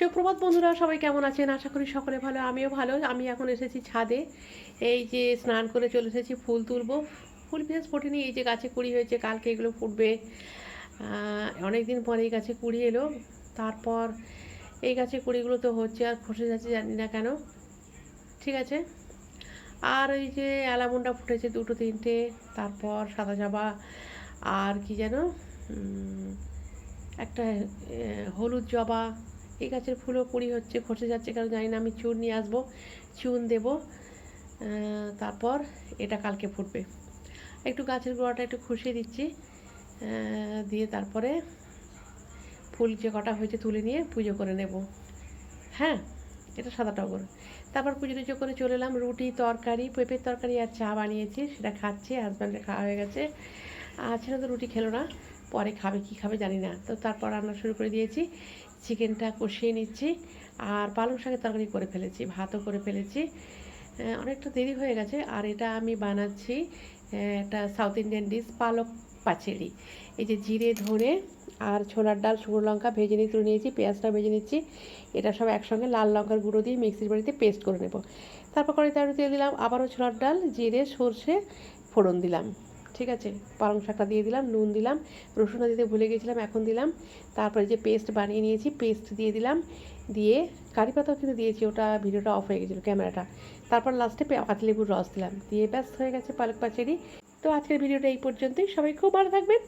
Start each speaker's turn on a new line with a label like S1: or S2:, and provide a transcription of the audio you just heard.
S1: সুপ্রভাত বন্ধুরা, সবাই কেমন আছেন? আশা করি সকলে ভালো, আমিও ভালো। আমি এখন এসেছি ছাদে। এই যে স্নান করে চলে এসেছি, ফুল তুলবো। ফুল বিশেষ ফোটেনি, এই যে গাছে কুড়ি হয়েছে, কালকে এগুলো ফুটবে। অনেক দিন পরে এই গাছে কুড়ি এলো। তারপর এই গাছে কুড়িগুলো তো হচ্ছে আর খসে যাচ্ছে, জানি না কেন। ঠিক আছে। আর এই যে অ্যালামন্ডা ফুটেছে দুটো তিনটে, তারপর সাদা জবা, আর কি যেন একটা হলুদ জবা। এই গাছের ফুলও কুড়ি হচ্ছে, খসে যাচ্ছে কারণ জানি না। আমি চুন নিয়ে আসবো, চুন দেবো। তারপর এটা কালকে ফুটবে। একটু গাছের গোড়াটা একটু খুশিয়ে দিচ্ছি, দিয়ে তারপরে ফুল যে কটা হয়েছে তুলে নিয়ে পুজো করে নেব। হ্যাঁ, এটা সাদা টগর। তারপর পুজো টুজো করে চলে এলাম। রুটি, তরকারি, পেঁপের তরকারি আর চা বানিয়েছি, সেটা খাচ্ছি। হাজব্যান্ডের খাওয়া হয়ে গেছে, আর ছেলে তো রুটি খেলো না, পরে খাবে কি খাবে জানি না। তো তারপর রান্না শুরু করে দিয়েছি, চিকেনটা কষিয়ে নিচ্ছি, আর পালং শাকের তরকারি করে ফেলেছি, ভাতও করে ফেলেছি। অনেকটা দেরি হয়ে গেছে। আর এটা আমি বানাচ্ছি একটা সাউথ ইন্ডিয়ান ডিশ, পালক পাচেরি। এই যে জিরে, ধনে আর ছোলার ডাল, শুকনো লঙ্কা ভেজে নিয়ে তুলে নিয়েছি, পেঁয়াজটা ভেজে নিচ্ছি। এটা সব একসঙ্গে লাল লঙ্কার গুঁড়ো দিয়ে মিক্সির বাড়িতে পেস্ট করে নেব। তারপর কড়াইতে আলু তেল দিলাম, আবারও ছোলার ডাল, জিরে, সর্ষে ফোড়ন দিলাম। ঠিক আছে, পালং শাকটা দিয়ে দিলাম, নুন দিলাম, রসুনটা দিতে ভুলে গেছিলাম, এখন দিলাম। তারপরে যে পেস্ট বানিয়ে নিয়েছি, পেস্ট দিয়ে দিলাম, দিয়ে কারি পাতাও কিন্তু দিয়েছি, ওটা ভিডিওটা অফ হয়ে গেছিলো ক্যামেরাটা। তারপর লাস্টে পাতিলেবুর রস দিলাম, দিয়ে ব্যাস হয়ে গেছে পালক পাচেরি। তো আজকের ভিডিওটা এই পর্যন্তই। সবাই খুব ভালো থাকবেন।